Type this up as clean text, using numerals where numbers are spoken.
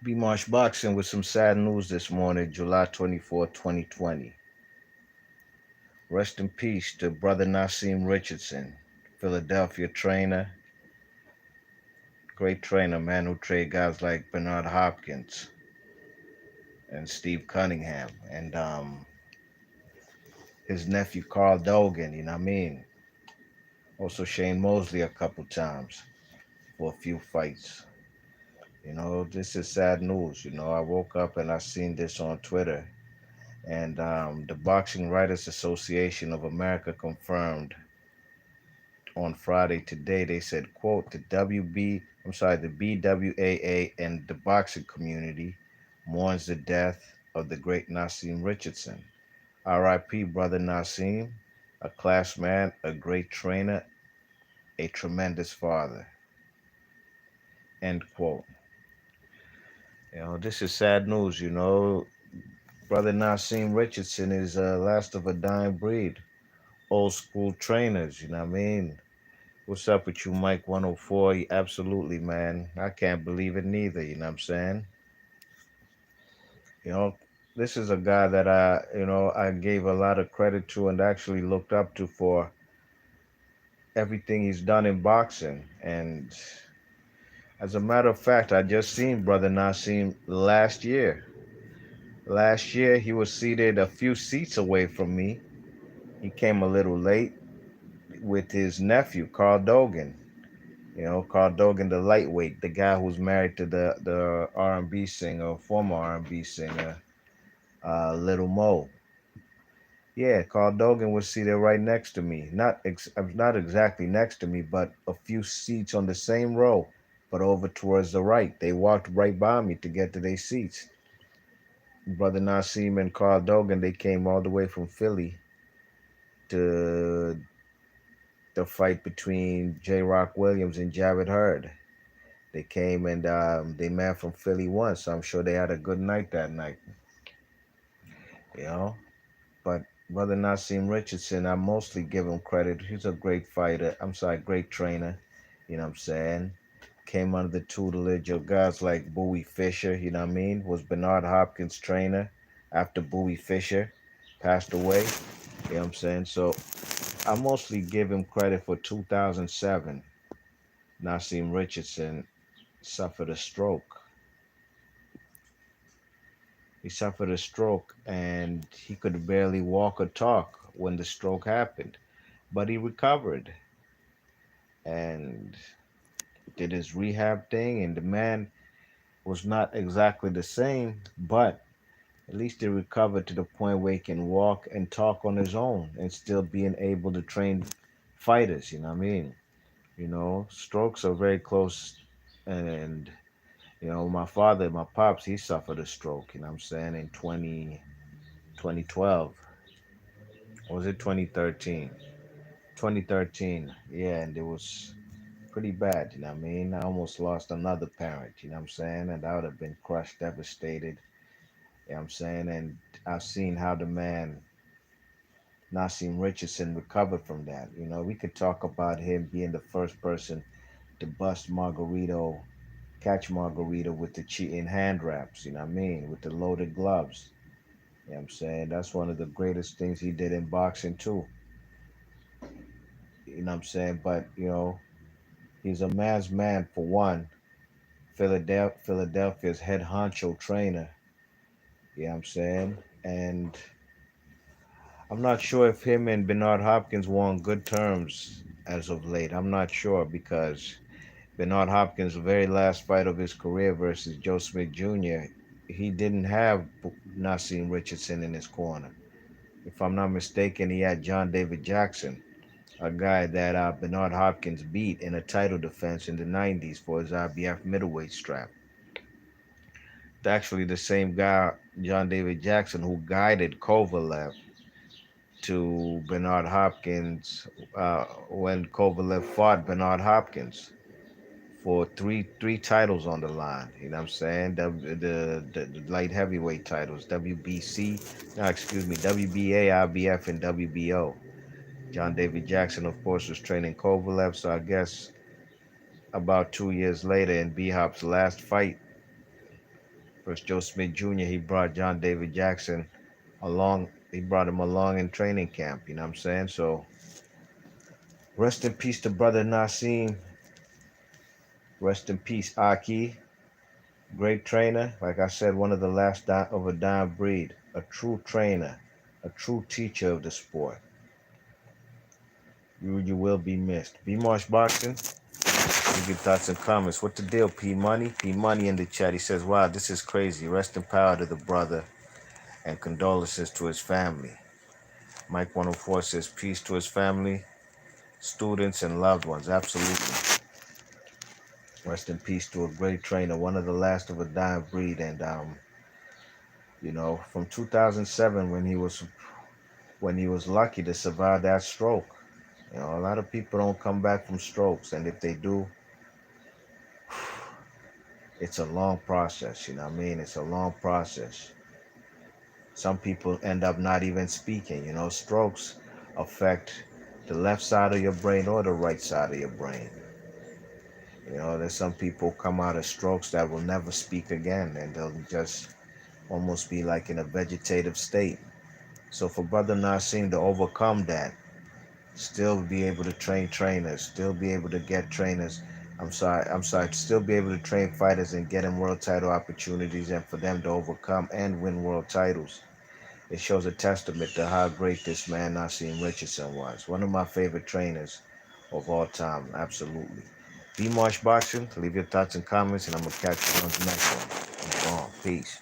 B-Marsh Boxing with some sad news this morning, July 24, 2020. Rest in peace to brother Naazim Richardson, Philadelphia trainer, great trainer, man who trained guys like Bernard Hopkins and Steve Cunningham, and his nephew Carl Dogan, you know what I mean? Also Shane Mosley a couple times for a few fights. This is sad news. I woke up and I seen this on Twitter. And the Boxing Writers Association of America confirmed on Friday today. They said, "quote the BWAA and the boxing community mourns the death of the great Naazim Richardson. R.I.P. Brother Naazim, a class man, a great trainer, a tremendous father." End quote. This is sad news. Brother Naazim Richardson is last of a dying breed. Old school trainers, you know what I mean? What's up with you, Mike 104? Absolutely, man. I can't believe it neither, you know what I'm saying? You know, this is a guy that I gave a lot of credit to and actually looked up to for everything he's done in boxing. And as a matter of fact, I just seen Brother Naseem last year. Last year, he was seated a few seats away from me. He came a little late with his nephew, Carl Dogan. Carl Dogan, the lightweight, the guy who's married to the R&B singer, former R&B singer, Little Mo. Yeah, Carl Dogan was seated right next to me. Not exactly next to me, but a few seats on the same row, but over towards the right. They walked right by me to get to their seats. Brother Naseem and Carl Dogan, they came all the way from Philly to the fight between J. Rock Williams and Jared Hurd. They came and they met from Philly once, so I'm sure they had a good night that night. You know, but Brother Naseem Richardson, I mostly give him credit. He's a great fighter. I'm sorry, great trainer. You know what I'm saying? Came under the tutelage of guys like Bowie Fischer. You know what I mean? Was Bernard Hopkins' trainer after Bowie Fischer passed away. You know what I'm saying? So I mostly give him credit for 2007. Naseem Richardson suffered a stroke. He suffered a stroke and he could barely walk or talk when the stroke happened. But he recovered and did his rehab thing. And the man was not exactly the same, but at least he recovered to the point where he can walk and talk on his own and still being able to train fighters. You know what I mean? Strokes are very close. And, my father, my pops, he suffered a stroke, you know what I'm saying, in 2012. Or was it 2013? 2013, yeah, and it was pretty bad, you know what I mean? I almost lost another parent, you know what I'm saying? And I would have been crushed, devastated, you know what I'm saying? And I've seen how the man, Nasim Richardson, recovered from that. We could talk about him being the first person to bust Margarito, catch Margarito with the cheating hand wraps, you know what I mean? With the loaded gloves. You know what I'm saying? That's one of the greatest things he did in boxing, too. You know what I'm saying? But, he's a man's man for one. Philadelphia's head honcho trainer. You know what I'm saying? And I'm not sure if him and Bernard Hopkins were on good terms as of late. I'm not sure because Bernard Hopkins' very last fight of his career versus Joe Smith Jr., he didn't have Naseem Richardson in his corner. If I'm not mistaken, he had John David Jackson, a guy that Bernard Hopkins beat in a title defense in the 90s for his IBF middleweight strap. It's actually the same guy, John David Jackson, who guided Kovalev to Bernard Hopkins when Kovalev fought Bernard Hopkins for three titles on the line. You know what I'm saying? The light heavyweight titles, WBC, no, excuse me, WBA, IBF, and WBO. John David Jackson, of course, was training Kovalev, so I guess about 2 years later in B Hop's last fight First Joe Smith Jr., he brought John David Jackson along. He brought him along in training camp. You know what I'm saying? So rest in peace to brother Naazim. Rest in peace, Aki. Great trainer. Like I said, one of the last of a dying breed. A true trainer. A true teacher of the sport. You will be missed. B Marsh Boxing. Leave your thoughts and comments. What the deal, P Money? P Money in the chat. He says, wow, this is crazy. Rest in power to the brother and condolences to his family. Mike 104 says, peace to his family, students, and loved ones. Absolutely. Rest in peace to a great trainer, one of the last of a dying breed. And, from 2007 when he was lucky to survive that stroke. A lot of people don't come back from strokes. And if they do, it's a long process. You know what I mean? It's a long process. Some people end up not even speaking. Strokes affect the left side of your brain or the right side of your brain. There's some people come out of strokes that will never speak again, and they'll just almost be like in a vegetative state. So for Brother Naazim to overcome that, still be able to train trainers, still be able to get trainers, still be able to train fighters and get them world title opportunities, and for them to overcome and win world titles. It shows a testament to how great this man Naazim Richardson was. One of my favorite trainers of all time, absolutely. B Marsh Boxing, leave your thoughts and comments, and I'm going to catch you on the next one. I'm gone. Peace.